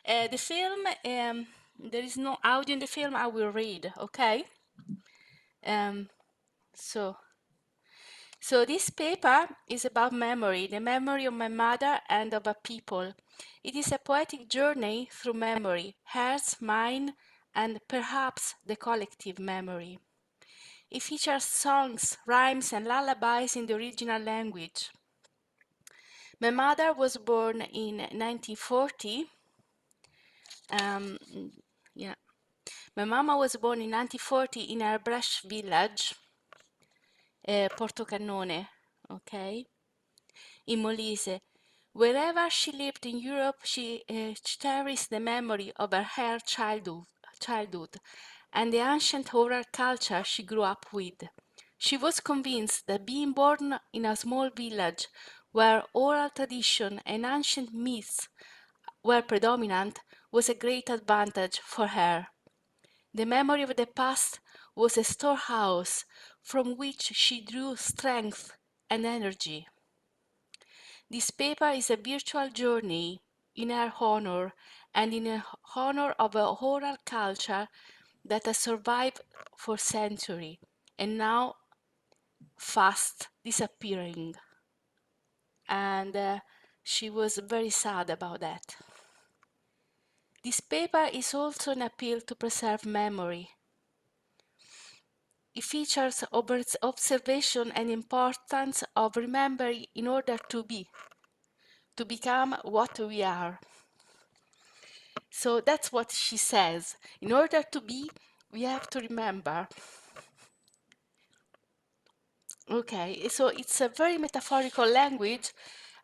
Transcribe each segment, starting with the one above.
The film, there is no audio in the film, I will read, okay? Um, so, so this paper is about memory, the memory of my mother and of a people. It is a poetic journey through memory, hers, mine, and perhaps the collective memory. It features songs, rhymes, and lullabies in the original language. My mother was born in 1940. Yeah, my mama was born in 1940 in Arbëresh village, Portocannone, okay, in Molise. Wherever she lived in Europe, she cherished the memory of her childhood and the ancient oral culture she grew up with. She was convinced that being born in a small village where oral tradition and ancient myths were predominant was a great advantage for her. The memory of the past was a storehouse from which she drew strength and energy. This paper is a virtual journey in her honor and in honor of a oral culture that has survived for centuries and now fast disappearing. And she was very sad about that. This paper is also an appeal to preserve memory. It features observation and importance of remembering in order to become what we are. So that's what she says. In order to be, we have to remember. Okay, so it's a very metaphorical language.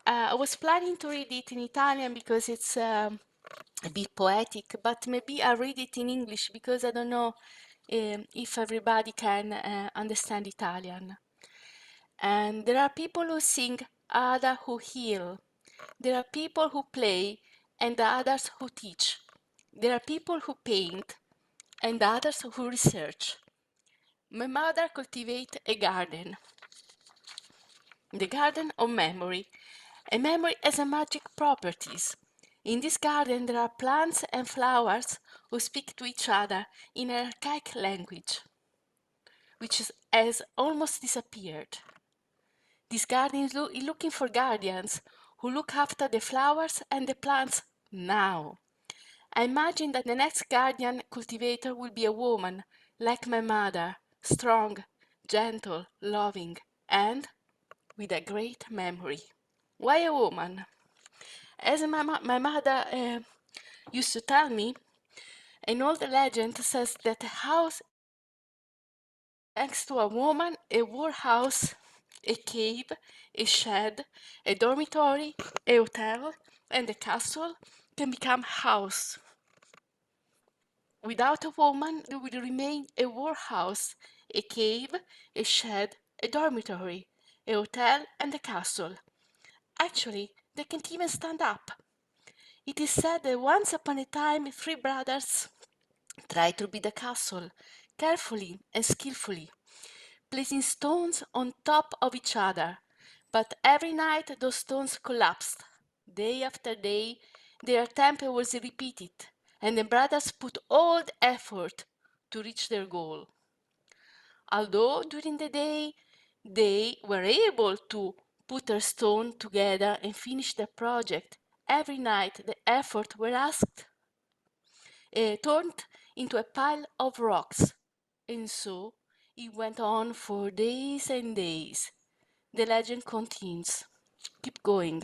I was planning to read it in Italian because it's a bit poetic, but maybe I'll read it in English because I don't know if everybody can understand Italian. And there are people who sing, others who heal. There are people who play and others who teach. There are people who paint and others who research. My mother cultivates a garden, the garden of memory. A memory has a magic properties. In this garden there are plants and flowers who speak to each other in an archaic language, which has almost disappeared. This garden is looking for guardians who look after the flowers and the plants now. I imagine that the next guardian cultivator will be a woman, like my mother, strong, gentle, loving, and with a great memory. Why a woman? As my mother used to tell me, an old legend says that a house thanks to a woman, a warehouse, a cave, a shed, a dormitory, a hotel, and a castle can become house. Without a woman, there would remain a warehouse, a cave, a shed, a dormitory, a hotel, and a castle. Actually, they can't even stand up. It is said that once upon a time, three brothers tried to build the castle, carefully and skillfully, placing stones on top of each other. But every night those stones collapsed. Day after day, their attempt was repeated, and the brothers put all the effort to reach their goal. Although during the day they were able to put their stone together and finish the project, every night the effort were turned into a pile of rocks. And so it went on for days and days. The legend continues. Keep going.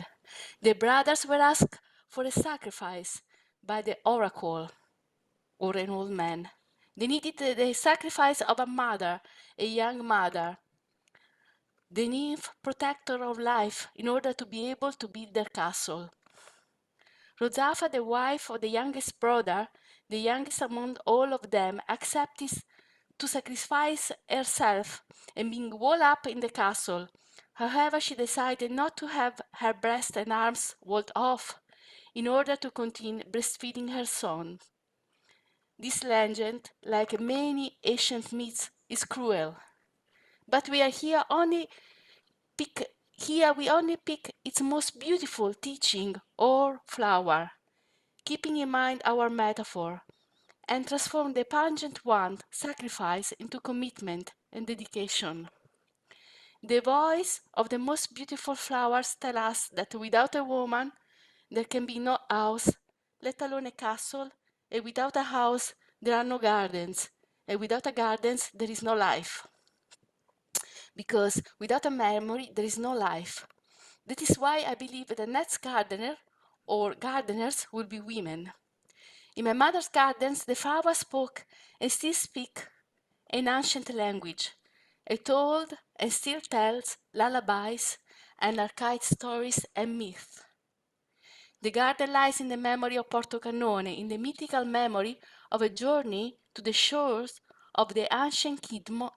The brothers were asked for a sacrifice by the oracle, or an old man. They needed the sacrifice of a mother, a young mother, the nymph protector of life, in order to be able to build their castle. Rosafa, the wife of the youngest brother, the youngest among all of them, accepted to sacrifice herself and being walled up in the castle. However, she decided not to have her breast and arms walled off in order to continue breastfeeding her son. This legend, like many ancient myths, is cruel. But we only pick its most beautiful teaching or flower. keeping in mind our metaphor, and transform the pungent want, sacrifice into commitment and dedication. The voice of the most beautiful flowers tell us that without a woman, there can be no house, let alone a castle, and without a house, there are no gardens, and without a gardens, there is no life. Because without a memory, there is no life. That is why I believe the next gardener or gardeners will be women. In my mother's gardens, the flowers spoke and still speak an ancient language. It told and still tells lullabies and archaic stories and myths. The garden lies in the memory of Porto Cannone, in the mythical memory of a journey to the shores of the ancient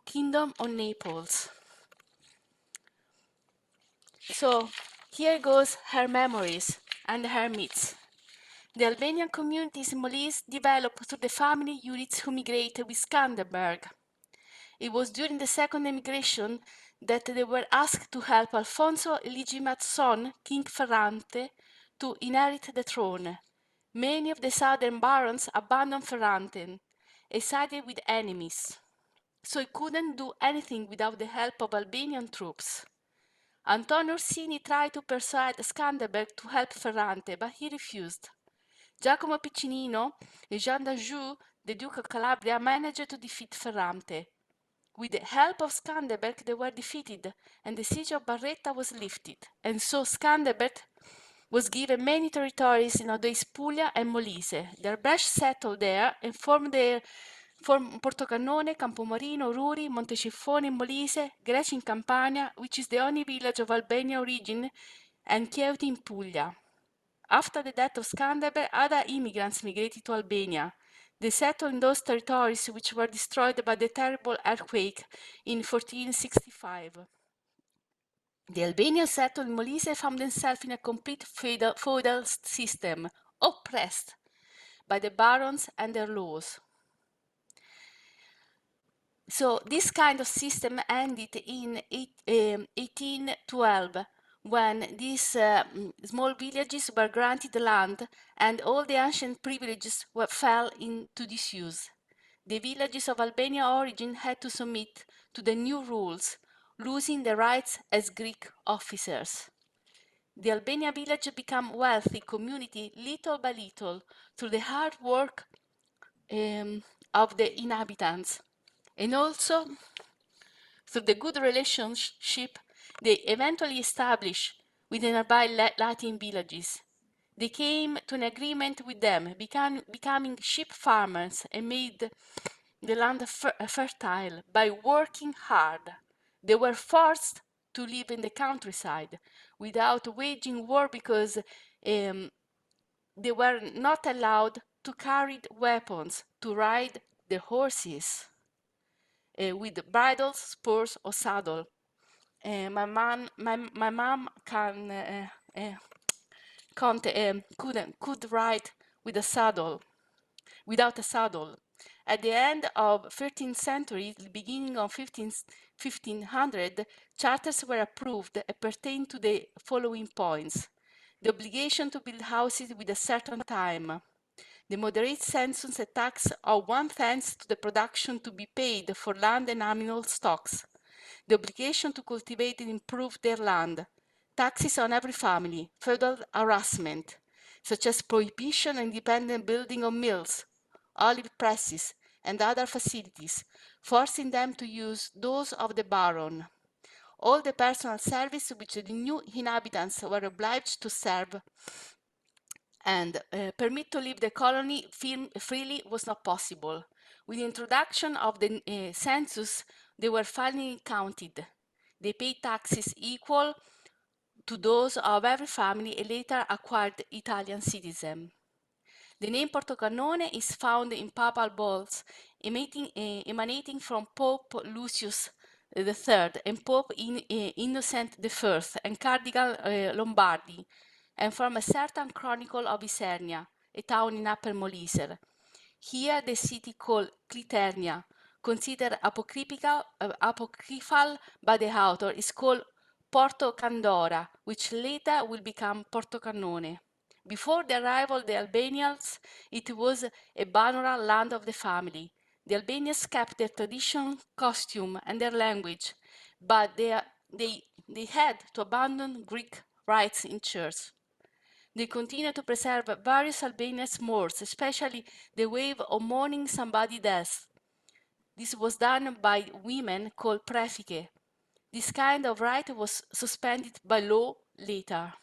kingdom of Naples. So here goes her memories and her myths. The Albanian communities in Molise developed through the family units who migrated with Skanderberg. It was during the second emigration that they were asked to help Alfonso Illegitimate son, King Ferrante, to inherit the throne. Many of the southern barons abandoned Ferrante and sided with enemies, so he couldn't do anything without the help of Albanian troops. Antonio Orsini tried to persuade Skanderberg to help Ferrante, but he refused. Giacomo Piccinino and Jean d'Anjou, the Duke of Calabria, managed to defeat Ferrante. With the help of Skanderberg, they were defeated, and the siege of Barletta was lifted. And so Skanderberg was given many territories in nowadays Puglia and Molise. The Arbëresh settled there and formed Portocannone, Campomarino, Ruri, Montecifone in Molise, Greci in Campania, which is the only village of Albanian origin, and Chieti in Puglia. After the death of Skanderberg, other immigrants migrated to Albania. They settled in those territories which were destroyed by the terrible earthquake in 1465. The Albanians settled in Molise found themselves in a complete feudal system, oppressed by the barons and their laws. So this kind of system ended in 1812 when these small villages were granted land and all the ancient privileges fell into disuse. The villages of Albanian origin had to submit to the new rules, losing their rights as Greek officers. The Albania village became wealthy community little by little through the hard work of the inhabitants, and also through the good relationship they eventually established with the nearby Latin villages. They came to an agreement with them, becoming sheep farmers, and made the land fertile by working hard. They were forced to live in the countryside without waging war because they were not allowed to carry weapons, to ride their horses with bridles, spurs, or saddle. My mom could ride with a saddle, without a saddle. At the end of 13th century, the beginning of 1500, charters were approved that pertain to the following points: the obligation to build houses with a certain time, the moderate census a tax of 1/10 to the production to be paid for land and animal stocks, the obligation to cultivate and improve their land, taxes on every family, feudal harassment, such as prohibition and independent building of mills, olive presses, and other facilities, forcing them to use those of the baron. All the personal service which the new inhabitants were obliged to serve and permit to leave the colony freely was not possible. With the introduction of the census, they were finally counted. They paid taxes equal to those of every family and later acquired Italian citizen. The name Portocannone is found in papal bulls emanating from Pope Lucius III and Pope Innocent I and Cardinal Lombardi, and from a certain chronicle of Isernia, a town in Upper Molise. Here the city called Cliternia, considered apocryphal by the author, is called Porto Candora, which later will become Portocannone. Before the arrival of the Albanians, it was a binaural land of the family. The Albanians kept their tradition, costume, and their language, but they had to abandon Greek rites in church. They continue to preserve various Albanian mores, especially the way of mourning somebody's death. This was done by women called prefike. This kind of rite was suspended by law later.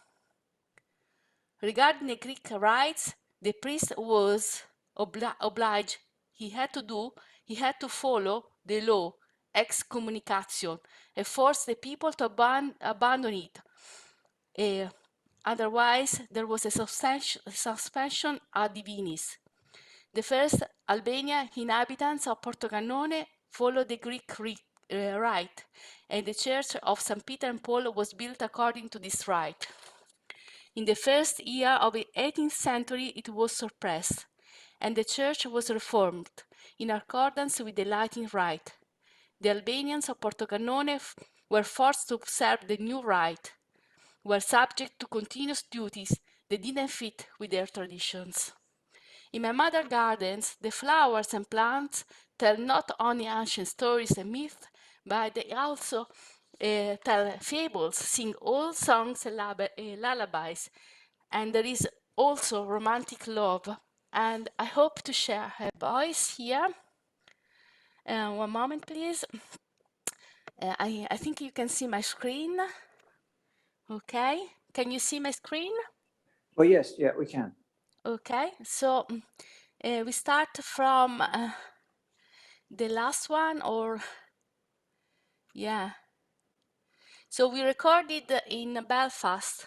Regarding the Greek rites, the priest was obliged. He had to follow the law, excommunication, and force the people to abandon it. Otherwise, there was a suspension ad divinis. The first Albanian inhabitants of Portocannone followed the Greek rite, and the church of St. Peter and Paul was built according to this rite. In the first year of the 18th century, it was suppressed, and the church was reformed in accordance with the Latin rite. The Albanians of Portocannone were forced to observe the new rite, were subject to continuous duties that didn't fit with their traditions. In my mother's gardens, the flowers and plants tell not only ancient stories and myths, but they also tell fables, sing old songs and lullabies, and there is also romantic love. And I hope to share her voice here. One moment, please. I think you can see my screen. Okay, can you see my screen? Oh, yes, yeah, we can. Okay, so we start from the last one, or yeah. So we recorded in Belfast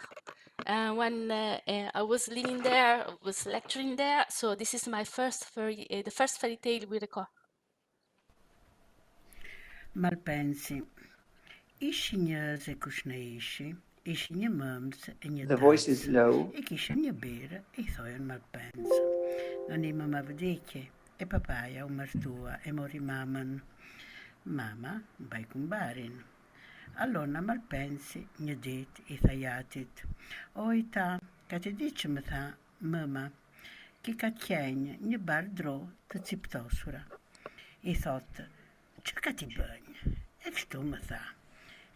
when I was living there, was lecturing there. So this is my first the first fairy tale we record. Malpensi. Ishinhese kushneishi, ishinha mums e The voice is low. E kishinha bera e soyan malpensa. Non ima mavdeke e papaya umartua e mori maman. Mama, bai kumbarin. Allora malpensi, njedit e thajatit. Oita, kate dice mata, mama, ki katjeng një bardro të ciptosura. I thot, që ka ti bënj? E kështu më tha.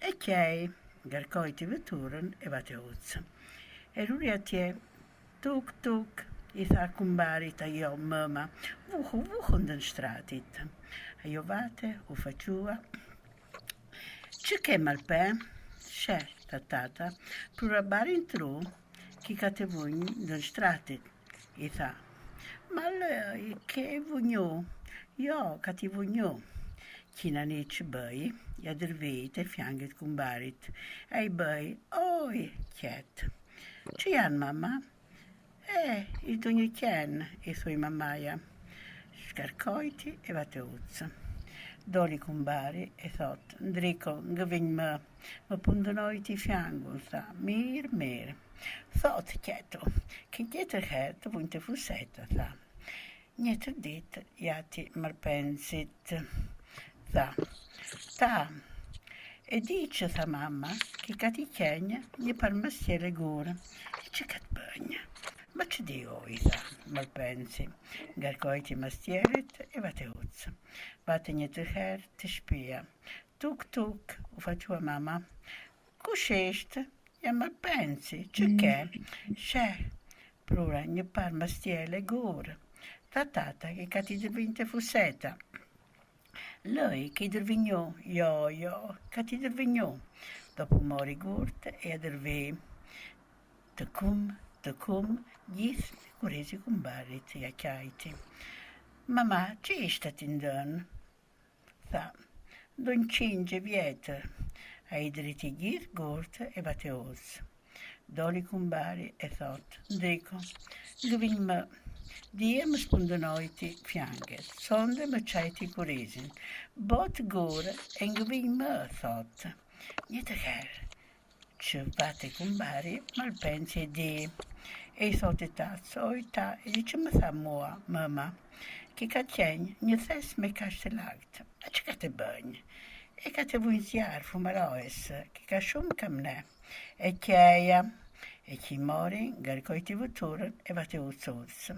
E qej, ngarkoj të veturën e vate ucë. E ruri atje, tuk, tuk, I tha kumbarit ajo mëma, vuhu ndën shtratit. Ajo vate, u faqua. Që ke malpe? She, tata, prurabarin tru, ki ka të vunj ndën shtratit. I tha, malë, ke vunju? Jo, ka ti vunju. Kina një që bëj, ja dërvejt e fjangit kumbarit. A I bëj, oj, qetë. Që janë, mama? I du një qenë, I thuj mamaja. Shkarkojti e vate ucë. Doli kumbari e thot, ndriko, nga vinj më pundënojti fjangun, tha, mirë. Thot, qeto, kën tjetër herë të vunj të fuseta, tha. Njëtër ditë, jati marpensit, tha. Ta, e di që, tha mamma, ki ka ti qenjë një parmësjere gurë, e që ka të bënjë. Ma që di oj, tha, marpensi, ngarkojti mastjerit e vate ucë. Vate një të herë të shpia. Tuk, u faqua mama. Kush eshtë? Jam marpensi, që ke? She, prura një parmësjere gurë. Tha tata, ki ka ti dërvinj të fuseta. Lei che intervegno, io, che ti intervegno. Dopo mori gurt e aderve. Tăcum, gis, curezi kumbarit, ja kajti. Mama, që ishte ti ndën? Tha, do në 5 vjetër. A I driti gjithë gurt e vate osë. Doli kumbari e thot, ndriko, gëvin më. Dije më spundënojti fjanget, sonde më qajti kurizin. Bot gurë e ngëvin më, thot. Një të herë, që vate kumbari, malpensi e di. E I thot e tazë, oj ta, e di që më tha mua, mëma, ki ka qenjë një thes me kashtë lagtë. A që ka të bënjë? E ka të vujnë zjarë fumarojës, ki ka shumë kam ne. E kjeja, E chi mori, garcoiti vuturen e vate uzzuz.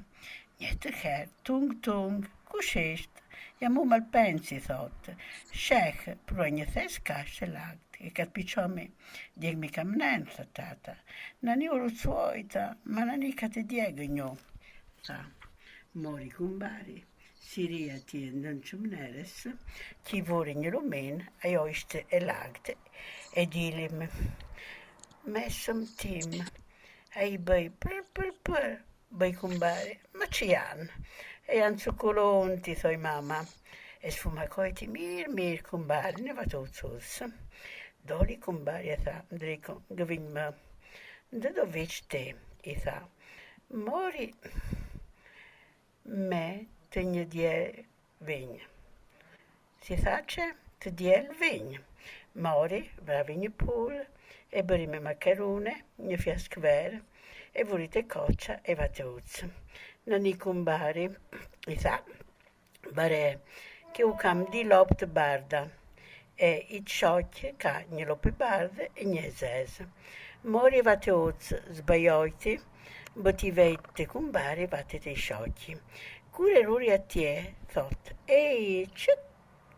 Niente che, tung, cuscest, ja mu mal pensi thot. Shech, progne thes casce lagt, e caspicciò me, dieg mi camnen tata. Nani uru zuoita, ma nani cate diego gno. Sa, mori cumbari. Siria tienden cumneres, chi vorin lumen, a oiste e lagte, ed ilim. Messam tim, ai bei per, bei cumbari, ma ci han. E han succulonti, soi mamma. E sfumacoiti mir cumbari, ne va tutsus. Doli cumbari, etha, drico, gavin me. De dovic te, etha. Mori me tenje die vign. Si face te die vign. Mori, va vign pool, e berime macarone, ne fiasc ver, e volite coccia e vate uz. Nani cumbari, etha. Bare, che u cam di lopt barda, e i sciocchi ca ne lopi barde e ne zes. Mori vate uz sbaioiti, botivette cumbari vate te sciocchi. Cure ruri a tie, thot, ei,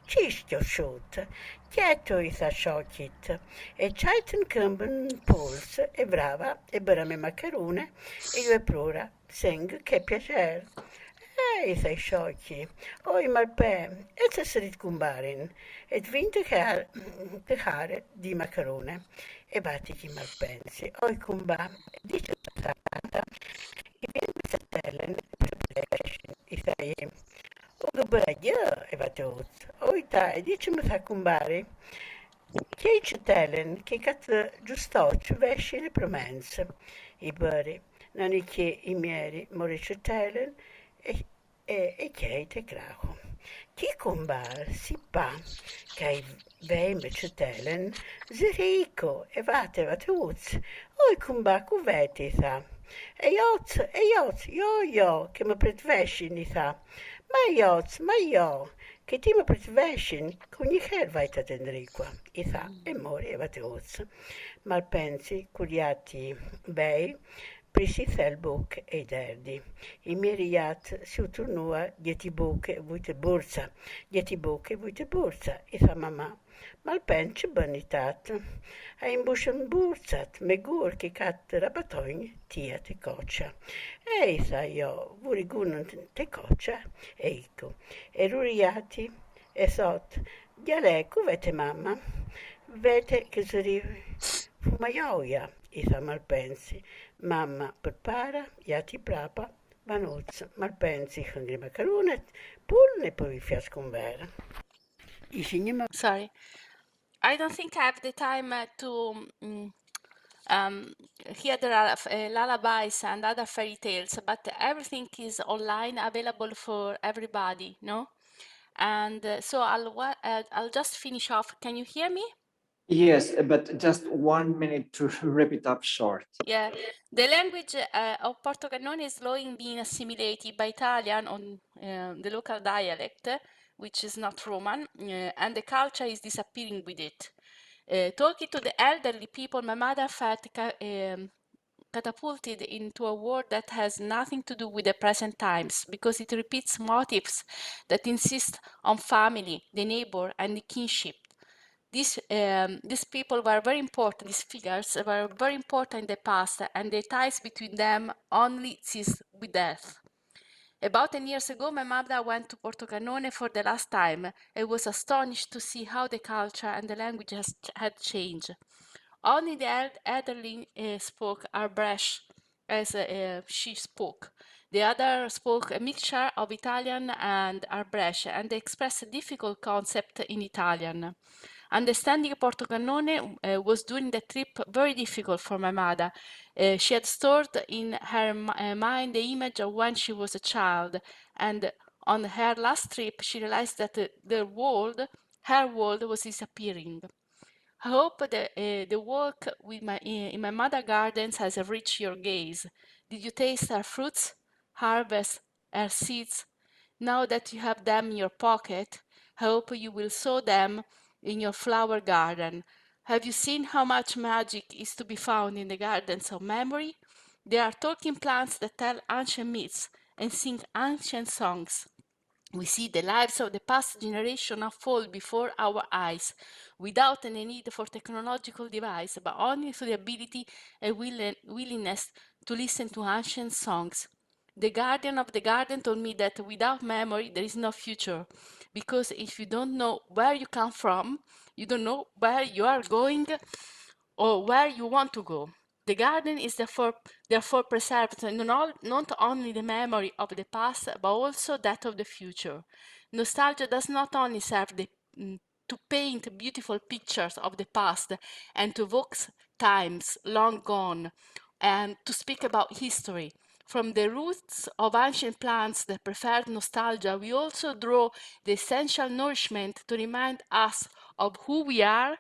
cistio šut, quieto i sa sciocchit, e c'aiten câmben puls, e brava, e berame macarone, e io e prura, seng che piacer. Ei, sei sciocchi, oi malpe, e se serit cumbarin, et vinte che care di macarone, e batti malpensi, oi cumba, e dice tata, i vieni satellen, i sei, o gebreidje, e wat doet, oi ta, e dice me sa cumbari, che ci tellen, che cat giustoccio vesci le promenze, i bari, non è che i miei morici tellen, e che te craco. Chi cumbar si pa, che vei me ci tellen, zirico, e vate uz, oi cumba cuveti sa. E jots, jo, che me pret vesci ni sa. Ma jo, che ti me pret vesci, con i her vaita tendriqua, i sa, e mori e vate uz. Malpensi, curiati, bei, prisi selbuk e derdi. I miriat si uturnua dieti buche vuite bursa, i sa mamma. Malpenci banitat, a imbuschen bursat, megur che cat rabatoin tia te coccia. E sa io, vurigunan te coccia, eico. E ruriati, e sot, diale, cuvete mamma, vete che si fumaioia, i sa malpensi. Mamma prepara, ja ti prapa, vanuz, malpensi hungri macaronet, pul ne poi fiasconvera. I signima. Sorry. I don't think I have the time to hear the lullabies and other fairy tales, but everything is online available for everybody, no? And so I'll just finish off. Can you hear me? Yes, but just 1 minute to wrap it up short. Yeah, the language of Portocannone is slowly being assimilated by Italian on the local dialect, which is not Roman, and the culture is disappearing with it. Talking to the elderly people, my mother felt catapulted into a world that has nothing to do with the present times because it repeats motifs that insist on family, the neighbor, and the kinship. These people were very important, these figures were very important in the past, and the ties between them only ceased with death. About 10 years ago, my mother went to Portocannone for the last time and was astonished to see how the culture and the language had changed. Only the elderly spoke Arbëresh as she spoke. The other spoke a mixture of Italian and Arbëresh, and they expressed a difficult concept in Italian. Understanding Portocannone was during the trip very difficult for my mother. She had stored in her mind the image of when she was a child, and on her last trip she realized that her world was disappearing. I hope the walk with in my mother gardens has reached your gaze. Did you taste her fruits, harvest her seeds? Now that you have them in your pocket, I hope you will sow them in your flower garden. Have you seen how much magic is to be found in the gardens of memory? There are talking plants that tell ancient myths and sing ancient songs. We see the lives of the past generation unfold before our eyes, without any need for technological device, but only through the ability and willingness to listen to ancient songs. The guardian of the garden told me that without memory there is no future, because if you don't know where you come from, you don't know where you are going or where you want to go. The garden is therefore preserved not only the memory of the past, but also that of the future. Nostalgia does not only serve to paint beautiful pictures of the past and to evoke times long gone and to speak about history. From the roots of ancient plants that preferred nostalgia, we also draw the essential nourishment to remind us of who we are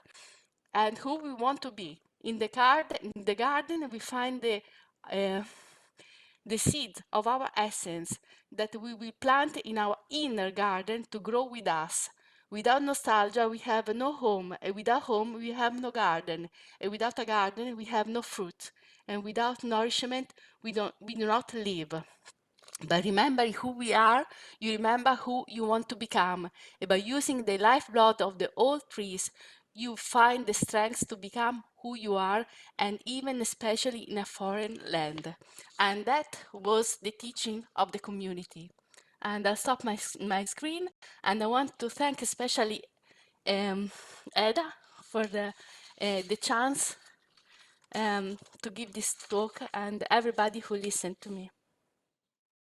and who we want to be. In the garden, we find uh, the seed of our essence that we will plant in our inner garden to grow with us. Without nostalgia, we have no home, and without home, we have no garden, and without a garden, we have no fruit, and without nourishment, we do not live. By remembering who we are, you remember who you want to become. And by using the lifeblood of the old trees, you find the strength to become who you are, and even especially in a foreign land. And that was the teaching of the community. And I'll stop my screen, and I want to thank especially Eda for the chance to give this talk and everybody who listened to me.